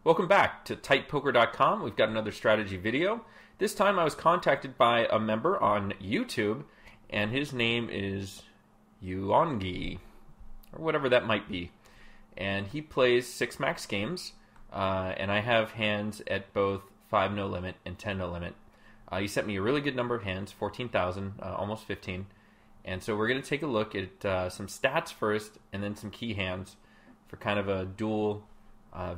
Welcome back to tightpoker.com. We've got another strategy video. This time I was contacted by a member on YouTube, and his name is Uongy, or whatever that might be. And he plays 6 max games, and I have hands at both 5 no limit and 10 no limit. He sent me a really good number of hands, 14,000, almost 15. And so we're going to take a look at some stats first, and then some key hands for kind of a dual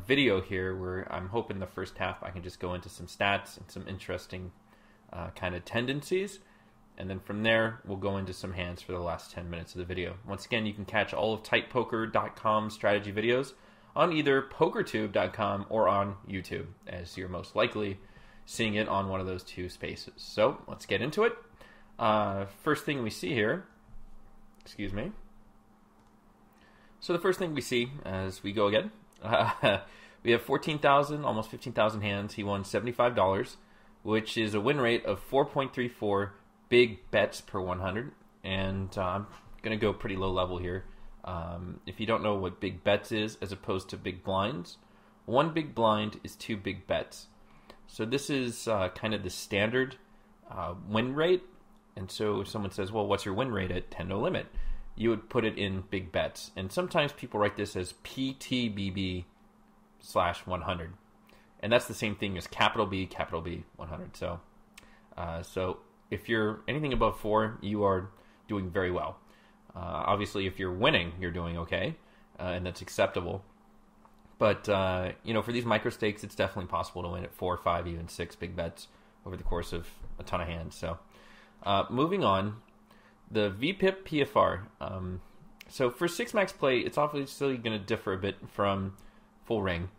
video here, where I'm hoping the first half I can just go into some stats and some interesting kind of tendencies, and then from there we'll go into some hands for the last 10 minutes of the video. Once again, you can catch all of tightpoker.com strategy videos on either pokertube.com or on YouTube, as you're most likely seeing it on one of those two spaces. So let's get into it. First thing we see here, excuse me. So the first thing we see as we go again, we have 14,000, almost 15,000 hands. He won $75, which is a win rate of 4.34 big bets per 100. And I'm going to go pretty low level here. If you don't know what big bets is as opposed to big blinds, one big blind is 2 big bets. So this is kind of the standard win rate. And so if someone says, well, what's your win rate at 10 no limit? You would put it in big bets. And sometimes people write this as PTBB/100. And that's the same thing as capital B 100. So if you're anything above 4, you are doing very well. Obviously, if you're winning, you're doing okay, and that's acceptable. But, for these micro stakes, it's definitely possible to win at 4, 5, even 6 big bets over the course of a ton of hands. So moving on. The VPIP PFR. So for 6 max play, it's obviously going to differ a bit from full ring.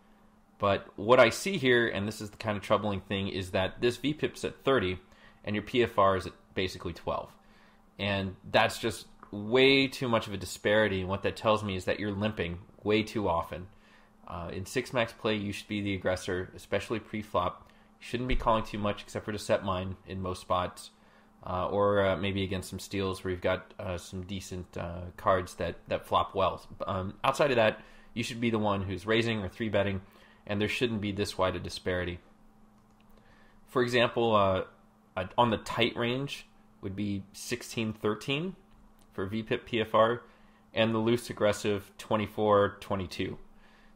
But what I see here, and this is the kind of troubling thing, is that this VPIP's at 30, and your PFR is at basically 12. And that's just way too much of a disparity, and what that tells me is that you're limping way too often. In 6 max play, you should be the aggressor, especially pre-flop. You shouldn't be calling too much, except for to set mine in most spots. Or maybe against some steals where you've got some decent cards that flop well. Outside of that, you should be the one who's raising or 3-betting, and there shouldn't be this wide a disparity. For example, on the tight range would be 16-13 for VPIP PFR, and the loose aggressive 24-22.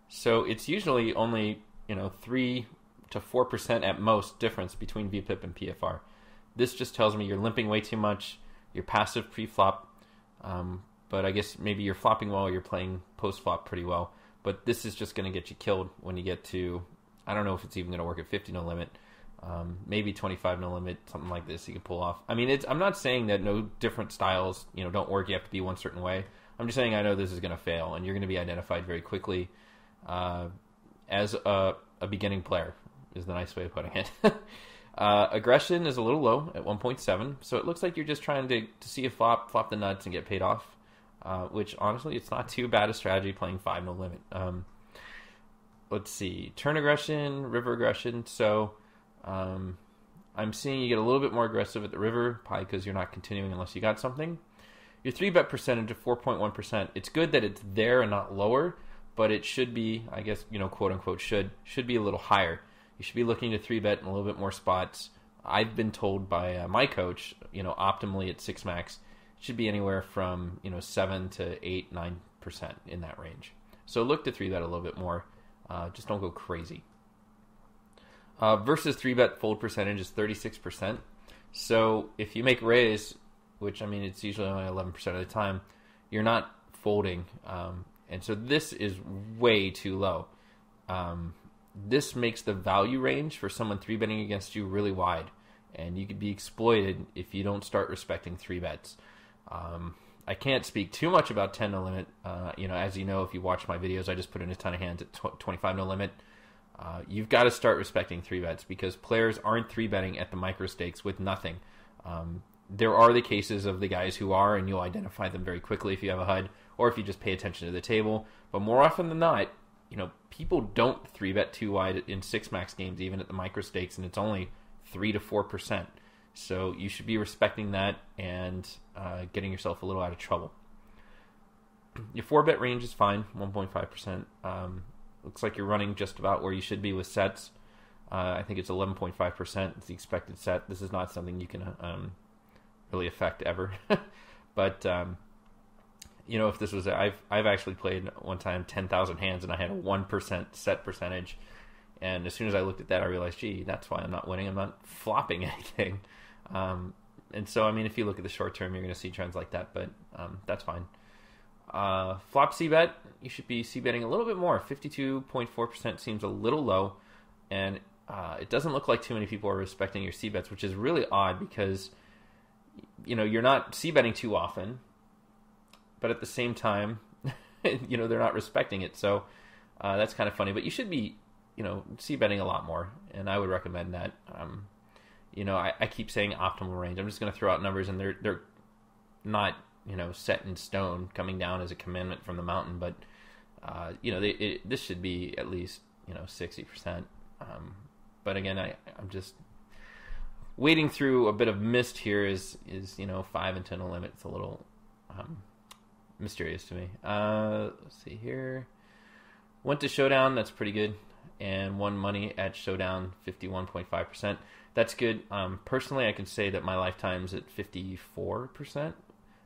So it's usually only 3 to 4% at most difference between VPIP and PFR. This just tells me you're limping way too much, you're passive pre-flop, but I guess maybe you're flopping well, you're playing post-flop pretty well, but this is just going to get you killed when you get to, I don't know if it's even going to work at 50 no limit, maybe 25 no limit, something like this you can pull off. I mean, I'm not saying that no different styles don't work, you have to be one certain way. I'm just saying I know this is going to fail, and you're going to be identified very quickly as a beginning player, is the nice way of putting it. Aggression is a little low at 1.7, so it looks like you're just trying to see a flop the nuts and get paid off, which honestly, it's not too bad a strategy playing 5 no limit. Let's see, turn aggression, river aggression, so I'm seeing you get a little bit more aggressive at the river, probably because you're not continuing unless you got something. Your 3-bet percentage of 4.1%, it's good that it's there and not lower, but it should be, I guess, quote unquote, should be a little higher. You should be looking to 3-bet in a little bit more spots. I've been told by my coach, optimally at 6 max, it should be anywhere from 7 to 8, 9% in that range. So look to 3-bet a little bit more. Just don't go crazy. Versus 3-bet fold percentage is 36%. So if you make raise, which it's usually only 11% of the time, you're not folding, and so this is way too low. This makes the value range for someone 3-betting against you really wide, and you could be exploited if you don't start respecting 3-bets. I can't speak too much about 10 no limit. As you know, if you watch my videos, I just put in a ton of hands at 25 no limit. You've got to start respecting 3-bets because players aren't 3-betting at the micro stakes with nothing. There are the cases of the guys who are, and you'll identify them very quickly if you have a HUD or if you just pay attention to the table. But more often than not, people don't 3-bet too wide in 6 max games, even at the micro stakes, and it's only 3 to 4%. So you should be respecting that and getting yourself a little out of trouble. Your 4-bet range is fine, 1.5%. Looks like you're running just about where you should be with sets. I think it's 11.5%. It's the expected set. This is not something you can really affect ever. But if this was, I've actually played one time 10,000 hands and I had a 1% set percentage. And as soon as I looked at that, I realized, gee, that's why I'm not winning. I'm not flopping anything. And so, I mean, if you look at the short term, you're going to see trends like that, but that's fine. Flop C-bet, you should be C-betting a little bit more. 52.4% seems a little low, and it doesn't look like too many people are respecting your C-bets, which is really odd because, you're not C-betting too often, but at the same time, they're not respecting it. So that's kind of funny, but you should be, C-betting a lot more, and I would recommend that. I keep saying optimal range. I'm just going to throw out numbers, and they're not, set in stone, coming down as a commandment from the mountain. But this should be at least 60%. But again, I'm just wading through a bit of mist here. Is 5 and 10 a limit? It's a little mysterious to me. Let's see here. Went to Showdown. That's pretty good. And won money at Showdown, 51.5%. That's good. Personally, I can say that my lifetime's at 54%,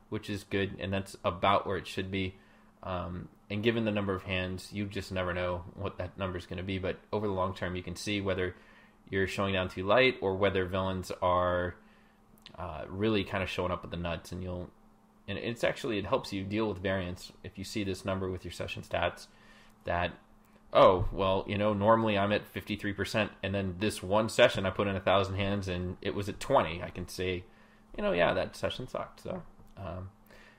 which is good, and that's about where it should be. And given the number of hands, you just never know what that number is going to be. But over the long term, you can see whether you're showing down too light or whether villains are really kind of showing up with the nuts. And it helps you deal with variance if you see this number with your session stats that, oh, well, normally I'm at 53%, and then this one session I put in 1,000 hands and it was at 20. I can say, yeah, that session sucked. So,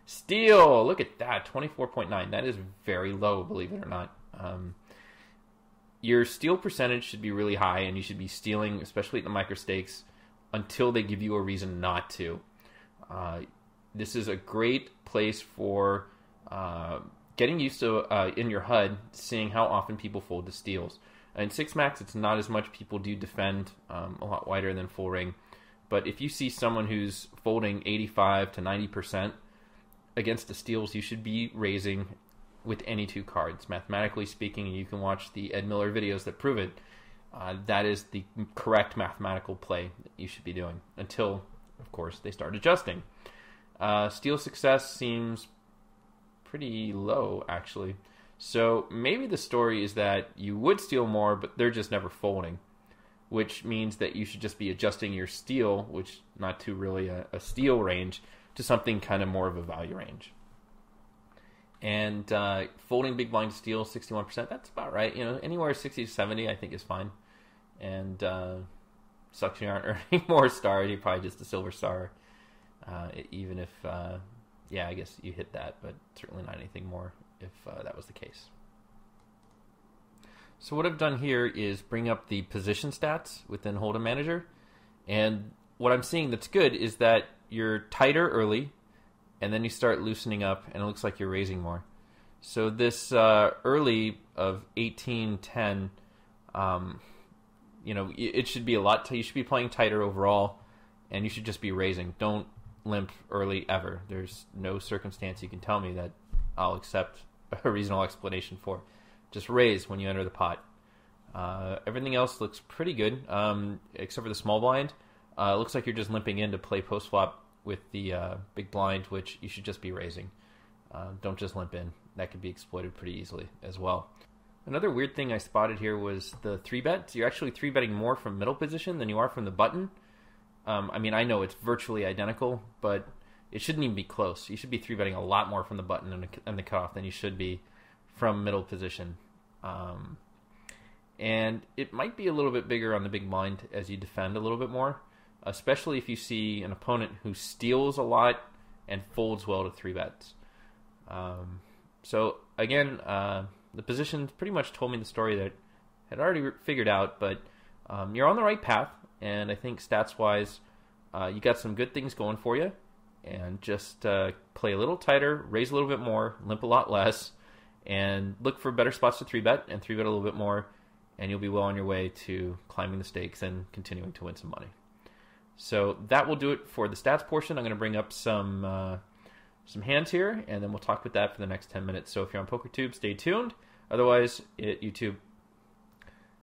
Steal, look at that, 24.9. That is very low, believe it or not. Your steal percentage should be really high, and you should be stealing, especially at the micro stakes, until they give you a reason not to. This is a great place for getting used to, in your HUD, seeing how often people fold to steals. In 6 max, it's not as much. People do defend a lot wider than full ring. But if you see someone who's folding 85 to 90% against the steals, you should be raising with any 2 cards. Mathematically speaking, and you can watch the Ed Miller videos that prove it, that is the correct mathematical play that you should be doing until, of course, they start adjusting. Steal success seems pretty low, actually. So maybe the story is that you would steal more, but they're just never folding, which means that you should just be adjusting your steal, which not to really a steal range, to something kind of more of a value range. And folding big blind steal, 61%, that's about right. Anywhere 60 to 70, I think is fine. And sucks you aren't earning more stars. You're probably just a silver star, even if... I guess you hit that, but certainly not anything more if that was the case. So what I've done here is bring up the position stats within Hold'em Manager. And what I'm seeing that's good is that you're tighter early, and then you start loosening up, and it looks like you're raising more. So this early of 18-10, it should be a lot. You should be playing tighter overall, and you should just be raising. Don't limp early ever. There's no circumstance you can tell me that I'll accept a reasonable explanation for. Just raise when you enter the pot. Everything else looks pretty good, except for the small blind. It looks like you're just limping in to play post flop with the big blind, which you should just be raising. Don't just limp in. That could be exploited pretty easily as well. Another weird thing I spotted here was the 3-bet. So you're actually 3-betting more from middle position than you are from the button. I know it's virtually identical, but it shouldn't even be close. You should be 3-betting a lot more from the button and the cutoff than you should be from middle position. And it might be a little bit bigger on the big blind as you defend a little bit more, especially if you see an opponent who steals a lot and folds well to 3-bets. So again, the position pretty much told me the story that I had already figured out, but you're on the right path. And I think stats-wise, you got some good things going for you. And just play a little tighter, raise a little bit more, limp a lot less, and look for better spots to 3-bet and 3-bet a little bit more, and you'll be well on your way to climbing the stakes and continuing to win some money. So that will do it for the stats portion. I'm going to bring up some hands here, and then we'll talk with that for the next 10 minutes. So if you're on PokerTube, stay tuned. Otherwise, YouTube,